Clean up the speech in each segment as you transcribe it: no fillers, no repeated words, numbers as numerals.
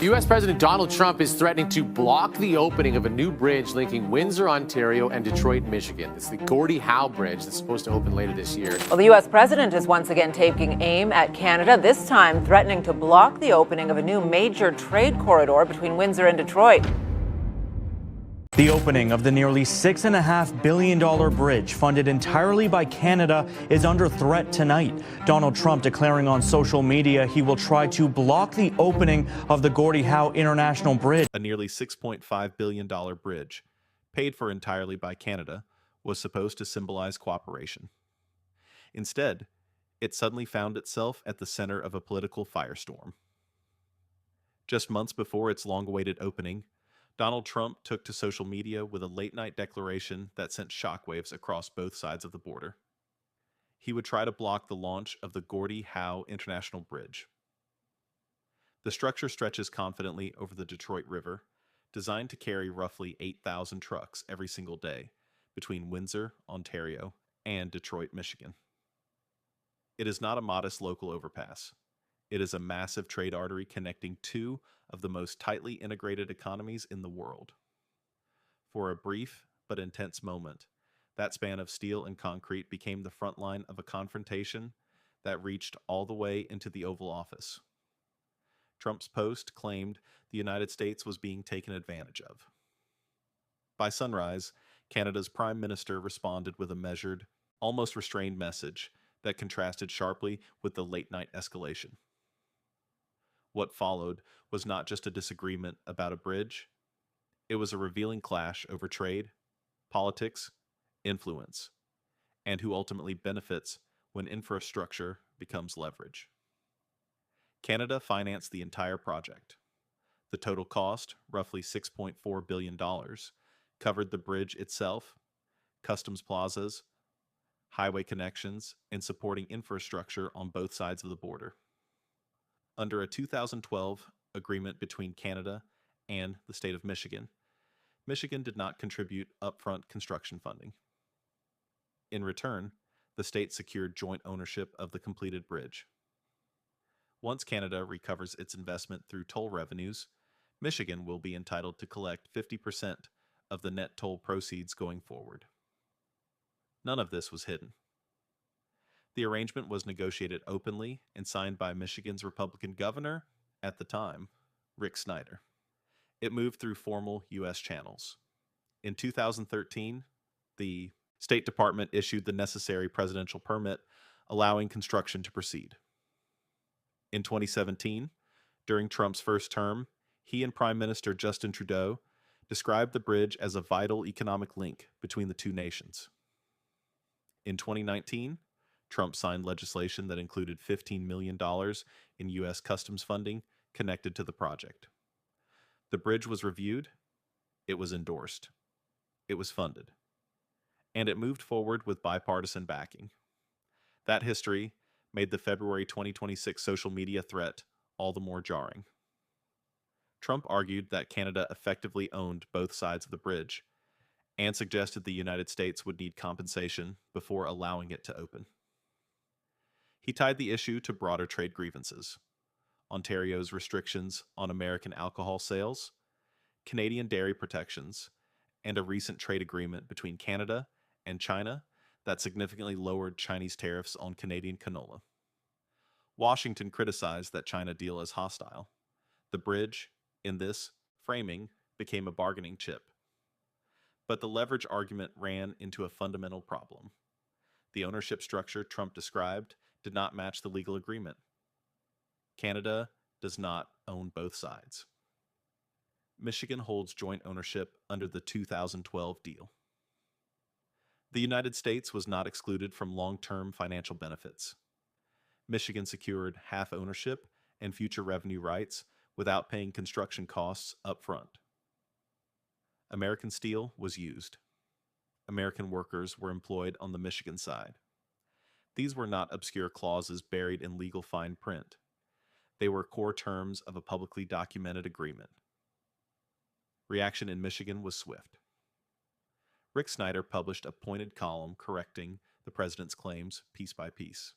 U.S. President Donald Trump is threatening to block the opening of a new bridge linking Windsor, Ontario, and Detroit, Michigan. It's the Gordie Howe Bridge that's supposed to open later this year. Well, the U.S. president is once again taking aim at Canada, this time threatening to block the opening of a new major trade corridor between Windsor and Detroit. The opening of the nearly $6.5 billion bridge, funded entirely by Canada, is under threat tonight. Donald Trump declaring on social media he will try to block the opening of the Gordie Howe International Bridge. A nearly $6.5 billion bridge, paid for entirely by Canada, was supposed to symbolize cooperation. Instead, it suddenly found itself at the center of a political firestorm. Just months before its long-awaited opening, Donald Trump took to social media with a late-night declaration that sent shockwaves across both sides of the border. He would try to block the launch of the Gordie Howe International Bridge. The structure stretches confidently over the Detroit River, designed to carry roughly 8,000 trucks every single day between Windsor, Ontario, and Detroit, Michigan. It is not a modest local overpass. It is a massive trade artery connecting two of the most tightly integrated economies in the world. For a brief but intense moment, that span of steel and concrete became the front line of a confrontation that reached all the way into the Oval Office. Trump's post claimed the United States was being taken advantage of. By sunrise, Canada's Prime Minister responded with a measured, almost restrained message that contrasted sharply with the late-night escalation. What followed was not just a disagreement about a bridge. It was a revealing clash over trade, politics, influence, and who ultimately benefits when infrastructure becomes leverage. Canada financed the entire project. The total cost, roughly $6.4 billion, covered the bridge itself, customs plazas, highway connections, and supporting infrastructure on both sides of the border. Under a 2012 agreement between Canada and the state of Michigan, Michigan did not contribute upfront construction funding. In return, the state secured joint ownership of the completed bridge. Once Canada recovers its investment through toll revenues, Michigan will be entitled to collect 50% of the net toll proceeds going forward. None of this was hidden. The arrangement was negotiated openly and signed by Michigan's Republican governor at the time, Rick Snyder. It moved through formal U.S. channels. In 2013, the State Department issued the necessary presidential permit, allowing construction to proceed. In 2017, during Trump's first term, he and Prime Minister Justin Trudeau described the bridge as a vital economic link between the two nations. In 2019, Trump signed legislation that included $15 million in U.S. customs funding connected to the project. The bridge was reviewed, it was endorsed, it was funded, and it moved forward with bipartisan backing. That history made the February 2026 social media threat all the more jarring. Trump argued that Canada effectively owned both sides of the bridge and suggested the United States would need compensation before allowing it to open. He tied the issue to broader trade grievances: Ontario's restrictions on American alcohol sales, Canadian dairy protections, and a recent trade agreement between Canada and China that significantly lowered Chinese tariffs on Canadian canola. Washington criticized that China deal as hostile. The bridge, in this framing, became a bargaining chip. But the leverage argument ran into a fundamental problem. The ownership structure Trump described did not match the legal agreement. Canada does not own both sides. Michigan holds joint ownership under the 2012 deal. The United States was not excluded from long-term financial benefits. Michigan secured half ownership and future revenue rights without paying construction costs up front. American steel was used. American workers were employed on the Michigan side. These were not obscure clauses buried in legal fine print. They were core terms of a publicly documented agreement. Reaction in Michigan was swift. Rick Snyder published a pointed column correcting the president's claims piece by piece.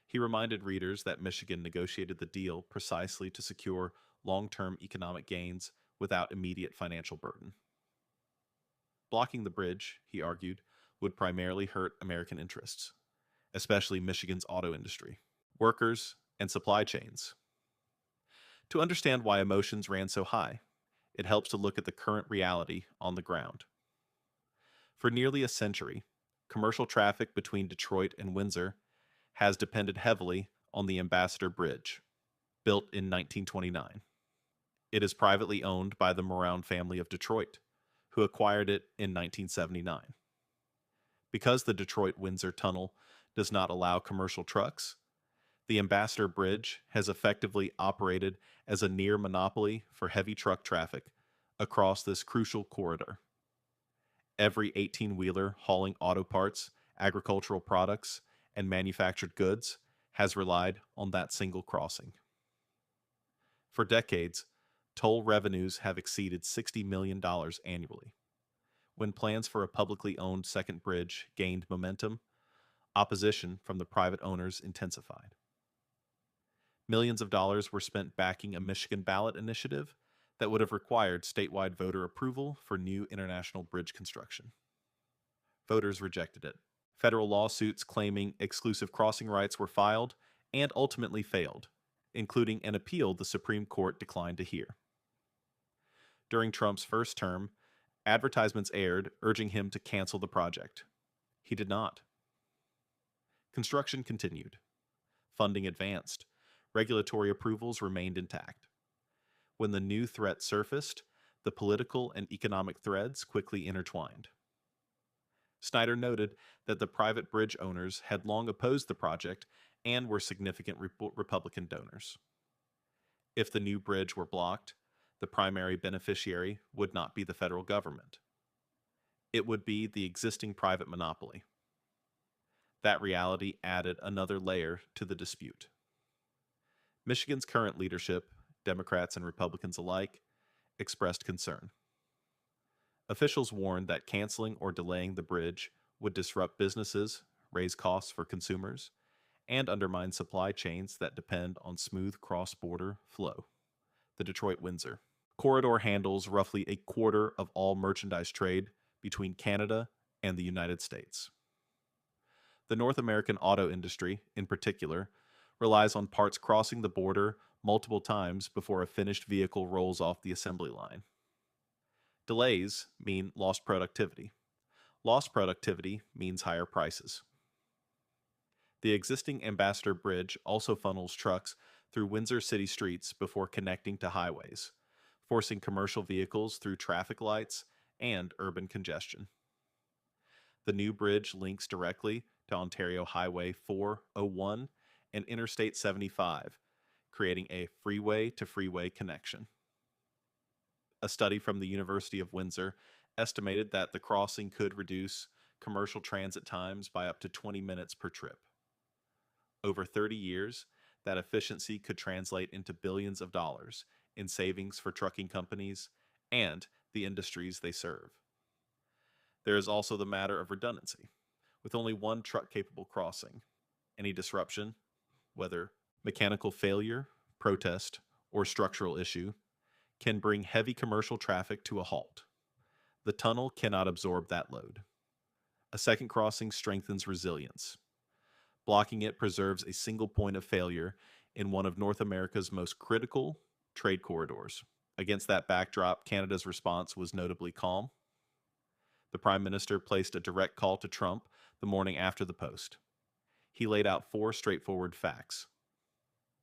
He reminded readers that Michigan negotiated the deal precisely to secure long-term economic gains without immediate financial burden. Blocking the bridge, he argued, would primarily hurt American interests, especially Michigan's auto industry, workers, and supply chains. To understand why emotions ran so high, it helps to look at the current reality on the ground. For nearly a century, commercial traffic between Detroit and Windsor has depended heavily on the Ambassador Bridge, built in 1929. It is privately owned by the Moran family of Detroit, who acquired it in 1979. Because the Detroit-Windsor Tunnel does not allow commercial trucks, the Ambassador Bridge has effectively operated as a near monopoly for heavy truck traffic across this crucial corridor. Every 18-wheeler hauling auto parts, agricultural products, and manufactured goods has relied on that single crossing. For decades, toll revenues have exceeded $60 million annually. When plans for a publicly owned second bridge gained momentum, opposition from the private owners intensified. Millions of dollars were spent backing a Michigan ballot initiative that would have required statewide voter approval for new international bridge construction. Voters rejected it. Federal lawsuits claiming exclusive crossing rights were filed and ultimately failed, including an appeal the Supreme Court declined to hear. During Trump's first term, advertisements aired urging him to cancel the project. He did not. Construction continued. Funding advanced. Regulatory approvals remained intact. When the new threat surfaced, the political and economic threads quickly intertwined. Snyder noted that the private bridge owners had long opposed the project and were significant Republican donors. If the new bridge were blocked, the primary beneficiary would not be the federal government. It would be the existing private monopoly. That reality added another layer to the dispute. Michigan's current leadership, Democrats and Republicans alike, expressed concern. Officials warned that canceling or delaying the bridge would disrupt businesses, raise costs for consumers, and undermine supply chains that depend on smooth cross-border flow. The Detroit-Windsor corridor handles roughly a quarter of all merchandise trade between Canada and the United States. The North American auto industry, in particular, relies on parts crossing the border multiple times before a finished vehicle rolls off the assembly line. Delays mean lost productivity. Lost productivity means higher prices. The existing Ambassador Bridge also funnels trucks through Windsor city streets before connecting to highways, forcing commercial vehicles through traffic lights and urban congestion. The new bridge links directly to Ontario Highway 401 and Interstate 75, creating a freeway-to-freeway connection. A study from the University of Windsor estimated that the crossing could reduce commercial transit times by up to 20 minutes per trip. Over 30 years, that efficiency could translate into billions of dollars in savings for trucking companies and the industries they serve. There is also the matter of redundancy. With only one truck-capable crossing, any disruption, whether mechanical failure, protest, or structural issue, can bring heavy commercial traffic to a halt. The tunnel cannot absorb that load. A second crossing strengthens resilience. Blocking it preserves a single point of failure in one of North America's most critical trade corridors. Against that backdrop, Canada's response was notably calm. The Prime Minister placed a direct call to Trump the morning after the post. He laid out 4 straightforward facts.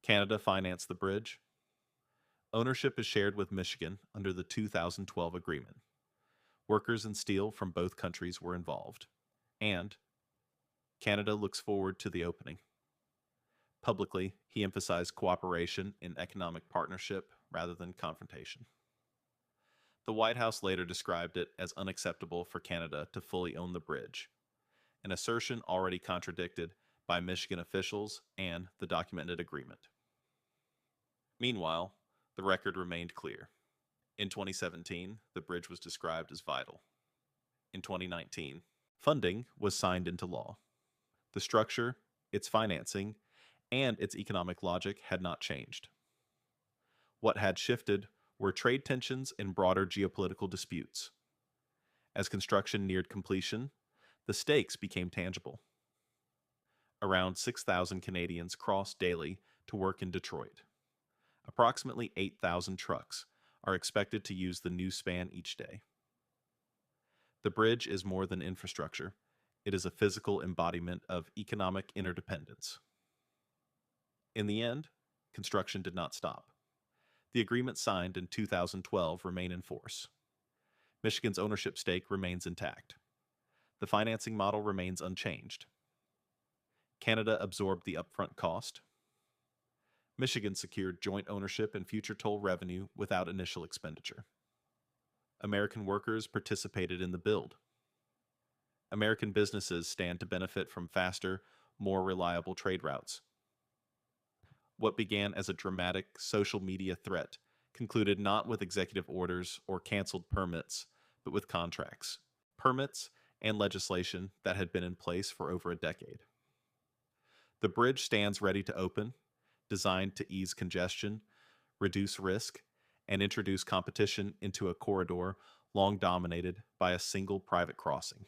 Canada financed the bridge. Ownership is shared with Michigan under the 2012 agreement. Workers in steel from both countries were involved. And Canada looks forward to the opening. Publicly, he emphasized cooperation in economic partnership rather than confrontation. The White House later described it as unacceptable for Canada to fully own the bridge, an assertion already contradicted by Michigan officials and the documented agreement. Meanwhile, the record remained clear. In 2017, the bridge was described as vital. In 2019, funding was signed into law. The structure, its financing, and its economic logic had not changed. What had shifted were trade tensions and broader geopolitical disputes. As construction neared completion, the stakes became tangible. Around 6,000 Canadians cross daily to work in Detroit. Approximately 8,000 trucks are expected to use the new span each day. The bridge is more than infrastructure. It is a physical embodiment of economic interdependence. In the end, construction did not stop. The agreement signed in 2012 remain in force. Michigan's ownership stake remains intact. The financing model remains unchanged. Canada absorbed the upfront cost. Michigan secured joint ownership and future toll revenue without initial expenditure. American workers participated in the build. American businesses stand to benefit from faster, more reliable trade routes. What began as a dramatic social media threat concluded not with executive orders or canceled permits, but with contracts, permits, and legislation that had been in place for over a decade. The bridge stands ready to open, designed to ease congestion, reduce risk, and introduce competition into a corridor long dominated by a single private crossing.